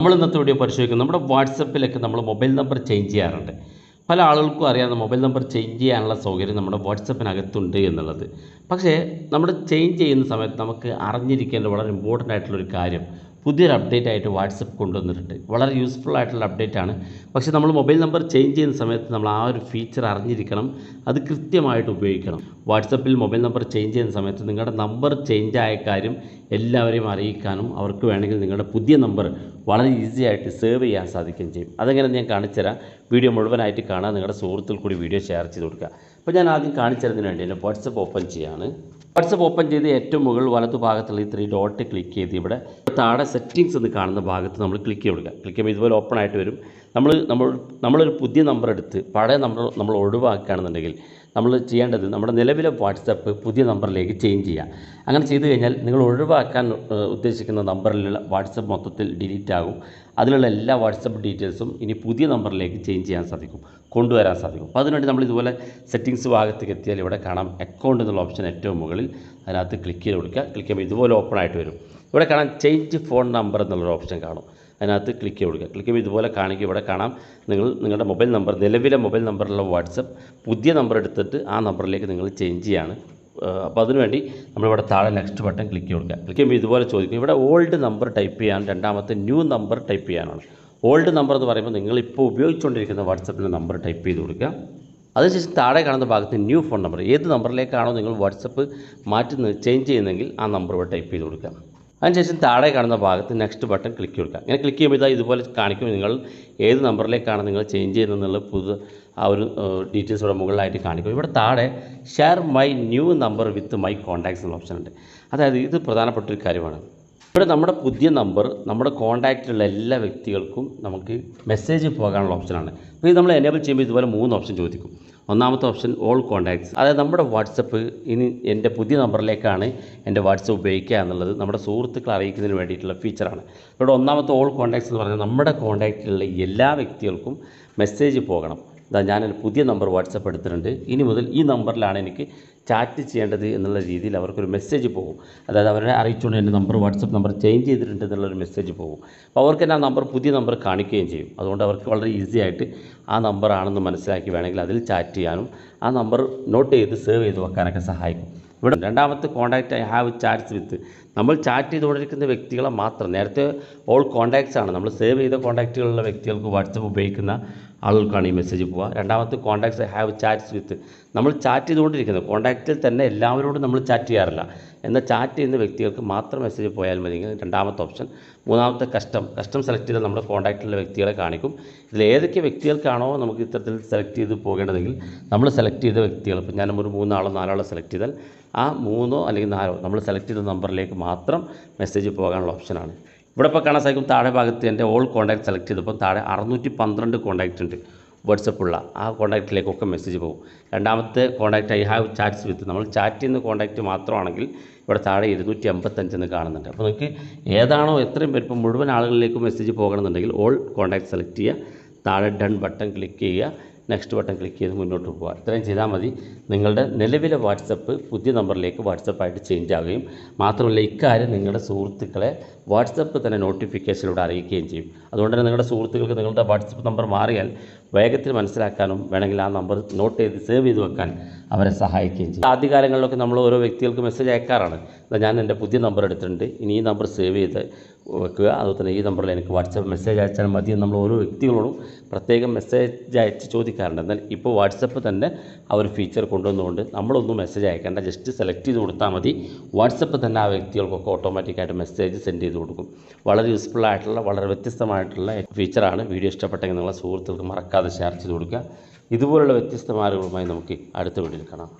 നമ്മൾ ഇന്നത്തെ വീഡിയോ പരിശോധിക്കുന്നത് നമ്മുടെ വാട്സപ്പിലൊക്കെ നമ്മൾ മൊബൈൽ നമ്പർ ചേഞ്ച് ചെയ്യാറുണ്ട്. പല ആളുകൾക്കും അറിയാവുന്ന മൊബൈൽ നമ്പർ ചേഞ്ച് ചെയ്യാനുള്ള സൗകര്യം നമ്മുടെ വാട്സപ്പിനകത്തുണ്ട് എന്നുള്ളത്. പക്ഷേ നമ്മൾ ചേഞ്ച് ചെയ്യുന്ന സമയത്ത് നമുക്ക് അറിഞ്ഞിരിക്കേണ്ട വളരെ ഇമ്പോർട്ടൻ്റ് ആയിട്ടുള്ളൊരു കാര്യം, പുതിയൊരു അപ്ഡേറ്റ് ആയിട്ട് വാട്സപ്പ് കൊണ്ടുവന്നിട്ടുണ്ട്. വളരെ യൂസ്ഫുൾ ആയിട്ടുള്ള അപ്ഡേറ്റ് ആണ്. പക്ഷേ നമ്മൾ മൊബൈൽ നമ്പർ ചേഞ്ച് ചെയ്യുന്ന സമയത്ത് നമ്മൾ ആ ഒരു ഫീച്ചർ അറിഞ്ഞിരിക്കണം, അത് കൃത്യമായിട്ട് ഉപയോഗിക്കണം. വാട്സപ്പിൽ മൊബൈൽ നമ്പർ ചേഞ്ച് ചെയ്യുന്ന സമയത്ത് നിങ്ങളുടെ നമ്പർ ചേഞ്ച് ആയ കാര്യം എല്ലാവരെയും അറിയിക്കാനും അവർക്ക് വേണമെങ്കിൽ നിങ്ങളുടെ പുതിയ നമ്പർ വളരെ ഈസി ആയിട്ട് സേവ് ചെയ്യാൻ സാധിക്കുകയും ചെയ്യും. അതെങ്ങനെ ഞാൻ കാണിച്ചുതരാം. വീഡിയോ മുഴുവനായിട്ട് കാണാൻ നിങ്ങളുടെ സുഹൃത്തുക്കൾ കൂടി വീഡിയോ ഷെയർ ചെയ്ത് കൊടുക്കുക. അപ്പോൾ ഞാൻ ആദ്യം കാണിച്ചുതരുന്നതിന് വേണ്ടി എൻ്റെ വാട്സപ്പ് ഓപ്പൺ ചെയ്യാണ്. വാട്സപ്പ് ഓപ്പൺ ചെയ്ത് ഏറ്റവും മുകളിൽ വലതു ഭാഗത്തുള്ള ഈ 3 ഡോട്ട് ക്ലിക്ക് ചെയ്ത് ഇവിടെ താഴെ സെറ്റിങ്സ് എന്ന് കാണുന്ന ഭാഗത്ത് നമ്മൾ ക്ലിക്ക് ചെയ്ത് കൊടുക്കുക. ക്ലിക്ക് ചെയ്യുമ്പോൾ ഇതുപോലെ ഓപ്പൺ ആയിട്ട് വരും. നമ്മളൊരു പുതിയ നമ്പർ എടുത്ത് പഴയ നമ്പർ നമ്മൾ ഒഴിവാക്കുകയാണെന്നുണ്ടെങ്കിൽ നമ്മൾ ചെയ്യേണ്ടത് നമ്മുടെ നിലവിലെ വാട്സപ്പ് പുതിയ നമ്പറിലേക്ക് ചേഞ്ച് ചെയ്യുക. അങ്ങനെ ചെയ്തു കഴിഞ്ഞാൽ നിങ്ങൾ ഒഴിവാക്കാൻ ഉദ്ദേശിക്കുന്ന നമ്പറിലുള്ള വാട്സപ്പ് മൊത്തത്തിൽ ഡിലീറ്റ് ആകും. അതിലുള്ള എല്ലാ വാട്സപ്പ് ഡീറ്റെയിൽസും ഇനി പുതിയ നമ്പറിലേക്ക് ചേഞ്ച് ചെയ്യാൻ സാധിക്കും, കൊണ്ടുവരാൻ സാധിക്കും. അപ്പോൾ അതിനുവേണ്ടി നമ്മൾ ഇതുപോലെ സെറ്റിങ്സ് ഭാഗത്തേക്ക് എത്തിയാൽ ഇവിടെ കാണാം അക്കൗണ്ട് എന്നുള്ള ഓപ്ഷൻ ഏറ്റവും മുകളിൽ, അതിനകത്ത് ക്ലിക്ക് ചെയ്ത് കൊടുക്കുക. ക്ലിക്ക് ചെയ്യുമ്പോൾ ഇതുപോലെ ഓപ്പൺ ആയിട്ട് വരും. ഇവിടെ കാണാം ചേഞ്ച് ഫോൺ നമ്പർ എന്നുള്ളൊരു ഓപ്ഷൻ കാണും, അതിനകത്ത് ക്ലിക്ക് ചെയ്ത് കൊടുക്കുക. ക്ലിക്ക് ചെയ്യുമ്പോൾ ഇതുപോലെ കാണിക്കുക. ഇവിടെ കാണാം നിങ്ങളുടെ മൊബൈൽ നമ്പർ, നിലവിലെ മൊബൈൽ നമ്പറിലുള്ള വാട്സപ്പ് പുതിയ നമ്പർ എടുത്തിട്ട് ആ നമ്പറിലേക്ക് നിങ്ങൾ ചേഞ്ച് ചെയ്യാണ്. അപ്പോൾ അതിനുവേണ്ടി നമ്മളിവിടെ താഴെ നെക്സ്റ്റ് ബട്ടൺ ക്ലിക്ക് ചെയ്ത് കൊടുക്കുക. ക്ലിക്ക് ചെയ്യുമ്പോൾ ഇതുപോലെ ചോദിക്കും. ഇവിടെ ഓൾഡ് നമ്പർ ടൈപ്പ് ചെയ്യാൻ, രണ്ടാമത്തെ ന്യൂ നമ്പർ ടൈപ്പ് ചെയ്യാനാണ്. ഓൾഡ് നമ്പർ എന്ന് പറയുമ്പോൾ നിങ്ങളിപ്പോൾ ഉപയോഗിച്ചുകൊണ്ടിരിക്കുന്ന വാട്സപ്പിൻ്റെ നമ്പർ ടൈപ്പ് ചെയ്ത് കൊടുക്കുക. അതിനുശേഷം താഴെ കാണുന്ന ഭാഗത്ത് ന്യൂ ഫോൺ നമ്പർ, ഏത് നമ്പറിലേക്കാണോ നിങ്ങൾ വാട്സപ്പ് ചേഞ്ച് ചെയ്യുന്നതെങ്കിൽ ആ നമ്പർ ഇവിടെ ടൈപ്പ് ചെയ്ത് കൊടുക്കുക. അതിനുശേഷം താഴെ കാണുന്ന ഭാഗത്ത് നെക്സ്റ്റ് ബട്ടൺ ക്ലിക്ക് കൊടുക്കുക. ഇങ്ങനെ ക്ലിക്ക് ചെയ്യുമ്പോൾ ഇതുപോലെ കാണിക്കും നിങ്ങൾ ഏത് നമ്പറിലേക്കാണ് നിങ്ങൾ ചേഞ്ച് ചെയ്യുന്നതെന്നുള്ള ആ ഒരു ഡീറ്റെയിൽസ് ഇവിടെ മുകളിലായിട്ട് കാണിക്കും. ഇവിടെ താഴെ share my new number with my contacts എന്നുള്ള ഓപ്ഷൻ ഉണ്ട്. അതായത് ഇത് പ്രധാനപ്പെട്ട ഒരു കാര്യമാണ്. ഇവിടെ നമ്മുടെ പുതിയ നമ്പർ നമ്മുടെ കോൺടാക്റ്റിലുള്ള എല്ലാ വ്യക്തികൾക്കും നമുക്ക് മെസ്സേജ് പോകാനുള്ള ഓപ്ഷനാണ്. അപ്പോൾ ഇത് നമ്മൾ എനേബിൾ ചെയ്യുമ്പോൾ ഇതുപോലെ 3 ഓപ്ഷൻ ചോദിക്കും. ഒന്നാമത്തെ ഓപ്ഷൻ ഓൾ കോൺടാക്ട്സ്, അതായത് നമ്മുടെ വാട്സപ്പ് ഇനി എൻ്റെ പുതിയ നമ്പറിലേക്കാണ് എൻ്റെ വാട്സപ്പ് ഉപയോഗിക്കുക എന്നുള്ളത് നമ്മുടെ സുഹൃത്തുക്കളെ അറിയിക്കുന്നതിന് വേണ്ടിയിട്ടുള്ള ഫീച്ചറാണ്. ഇവിടെ ഒന്നാമത്തെ ഓൾ കോൺടാക്ട്സ് എന്ന് പറഞ്ഞാൽ നമ്മുടെ കോൺടാക്റ്റിലുള്ള എല്ലാ വ്യക്തികൾക്കും മെസ്സേജ് പോകണം. ഞാനൊരു പുതിയ നമ്പർ വാട്സപ്പ് എടുത്തിട്ടുണ്ട്, ഇനി മുതൽ ഈ നമ്പറിലാണ് എനിക്ക് ചാറ്റ് ചെയ്യേണ്ടത് എന്നുള്ള രീതിയിൽ അവർക്കൊരു മെസ്സേജ് പോകും. അതായത് അവരെ അറിയിച്ചുകൊണ്ട് എൻ്റെ നമ്പർ വാട്സപ്പ് നമ്പർ ചേഞ്ച് ചെയ്തിട്ടുണ്ട് എന്നുള്ളൊരു മെസ്സേജ് പോകും. അപ്പോൾ അവർക്ക് തന്നെ ആ നമ്പർ പുതിയ നമ്പർ കാണിക്കുകയും ചെയ്യും. അതുകൊണ്ട് അവർക്ക് വളരെ ഈസി ആയിട്ട് ആ നമ്പർ ആണെന്ന് മനസ്സിലാക്കി വേണമെങ്കിൽ അതിൽ ചാറ്റ് ചെയ്യാനും ആ നമ്പർ നോട്ട് ചെയ്ത് സേവ് ചെയ്ത് വെക്കാനൊക്കെ സഹായിക്കും. ഇവിടെ രണ്ടാമത്തെ കോൺടാക്റ്റ് ഐ ഹാവ് ചാറ്റ്സ് വിത്ത്, നമ്മൾ ചാറ്റ് ചെയ്തുകൊണ്ടിരിക്കുന്ന വ്യക്തികളെ മാത്രം, നേരത്തെ ഓൾ കോൺടാക്ട്സ് ആണ്, നമ്മൾ സേവ് ചെയ്ത കോൺടാക്റ്റുകളുള്ള വ്യക്തികൾക്ക് വാട്സപ്പ് ഉപയോഗിക്കുന്ന ആളുകൾക്കാണ് ഈ മെസ്സേജ് പോവുക. രണ്ടാമത്തെ കോൺടാക്ട്സ് ഐ ഹാവ് ചാറ്റ്സ് വിത്ത്, നമ്മൾ ചാറ്റ് ചെയ്തുകൊണ്ടിരിക്കുന്നത് കോൺടാക്റ്റിൽ തന്നെ എല്ലാവരോടും നമ്മൾ ചാറ്റ് ചെയ്യാറില്ല, എന്നാൽ ചാറ്റ് ചെയ്യുന്ന വ്യക്തികൾക്ക് മാത്രം മെസ്സേജ് പോയാൽ മതി, രണ്ടാമത്തെ ഓപ്ഷൻ. മൂന്നാമത്തെ കസ്റ്റം സെലക്ട് ചെയ്താൽ നമ്മുടെ കോൺടാക്റ്റിലുള്ള വ്യക്തികളെ കാണിക്കും. ഇതിൽ ഏതൊക്കെ വ്യക്തികൾക്കാണോ നമുക്ക് ഇത്തരത്തിൽ സെലക്ട് ചെയ്ത് പോകേണ്ടതെങ്കിൽ നമ്മൾ സെലക്ട് ചെയ്ത വ്യക്തികൾ, ഇപ്പോൾ ഞാൻ ഒരു 3 ആളോ 4 ആളോ സെലക്ട് ചെയ്താൽ ആ 3 അല്ലെങ്കിൽ 4 നമ്മൾ സെലക്ട് ചെയ്ത നമ്പറിലേക്ക് മാത്രം മെസ്സേജ് പോകാനുള്ള ഓപ്ഷനാണ്. ഇവിടെ ഇപ്പോൾ കാണാൻ സാധിക്കും താഴെ ഭാഗത്ത് എൻ്റെ ഓൾ കോൺടാക്ട് സെലക്ട് ചെയ്തപ്പോൾ താഴെ 612 കോൺടാക്റ്റ് ഉണ്ട് വാട്സപ്പുള്ള, ആ കോൺടാക്റ്റിലേക്കൊക്കെ മെസ്സേജ് പോകും. രണ്ടാമത്തെ കോൺടാക്റ്റ് ഐ ഹാവ് ചാറ്റ്സ് വിത്ത്, നമ്മൾ ചാറ്റ് ചെയ്യുന്ന കോൺടാക്റ്റ് മാത്രമാണെങ്കിൽ ഇവിടെ താഴെ 255 എന്ന് കാണുന്നുണ്ട്. അപ്പോൾ നിങ്ങൾക്ക് ഏതാണോ എത്രയും പേര്, ഇപ്പോൾ മുഴുവൻ ആളുകളിലേക്ക് മെസ്സേജ് പോകണമെന്നുണ്ടെങ്കിൽ ഓൾ കോൺടാക്റ്റ് സെലക്ട് ചെയ്യുക, താഴെ ഡൺ ബട്ടൺ ക്ലിക്ക് ചെയ്യുക, നെക്സ്റ്റ് ബട്ടൺ ക്ലിക്ക് ചെയ്ത് മുന്നോട്ട് പോകുക. ഇത്രയും ചെയ്താൽ മതി. നിങ്ങളുടെ നിലവിലെ വാട്സപ്പ് പുതിയ നമ്പറിലേക്ക് വാട്സപ്പായിട്ട് ചേഞ്ച് ആവുകയും മാത്രമല്ല ഇക്കാര്യം നിങ്ങളുടെ സുഹൃത്തുക്കളെ വാട്സപ്പ് തന്നെ നോട്ടിഫിക്കേഷനിലൂടെ അറിയിക്കുകയും ചെയ്യും. അതുകൊണ്ട് തന്നെ നിങ്ങളുടെ സുഹൃത്തുക്കൾക്ക് നിങ്ങളുടെ വാട്സപ്പ് നമ്പർ മാറിയാൽ വേഗത്തിൽ മനസ്സിലാക്കാനും വേണമെങ്കിൽ ആ നമ്പർ നോട്ട് ചെയ്ത് സേവ് ചെയ്ത് വെക്കാൻ അവരെ സഹായിക്കുകയും ചെയ്യും. ആദ്യകാലങ്ങളിലൊക്കെ നമ്മൾ ഓരോ വ്യക്തികൾക്ക് മെസ്സേജ് അയക്കാറാണ്, ഞാൻ എൻ്റെ പുതിയ നമ്പർ എടുത്തിട്ടുണ്ട്, ഇനി ഈ നമ്പർ സേവ് ചെയ്ത് വെക്കുക, അതുപോലെ തന്നെ ഈ നമ്പറിൽ എനിക്ക് വാട്സപ്പ് മെസ്സേജ് അയച്ചാൽ മതി എന്ന് നമ്മൾ ഓരോ വ്യക്തികളോടും പ്രത്യേകം മെസ്സേജ് അയച്ച് ചോദിക്കാറുണ്ട്. എന്നാൽ ഇപ്പോൾ വാട്സപ്പ് തന്നെ ആ ഒരു ഫീച്ചർ കൊണ്ടുവന്നുകൊണ്ട് നമ്മളൊന്നും മെസ്സേജ് അയക്കേണ്ട, ജസ്റ്റ് സെലക്ട് ചെയ്ത് കൊടുത്താൽ മതി, വാട്സപ്പ് തന്നെ ആ വ്യക്തികൾക്കൊക്കെ ഓട്ടോമാറ്റിക്കായിട്ട് മെസ്സേജ് സെൻഡ് ചെയ്ത് കൊടുക്കും. വളരെ യൂസ്ഫുൾ ആയിട്ടുള്ള വളരെ വ്യത്യസ്തമായിട്ടുള്ള ഫീച്ചറാണ്. വീഡിയോ ഇഷ്ടപ്പെട്ടെങ്കിൽ നിങ്ങളെ സുഹൃത്തുക്കൾക്ക് മറക്കാതെ ഷെയർ ചെയ്ത് കൊടുക്കുക. ഇതുപോലുള്ള വ്യത്യസ്തമായ അറിവുകളുമായി നമുക്ക് അടുത്ത വീഡിയോയിൽ കാണാം.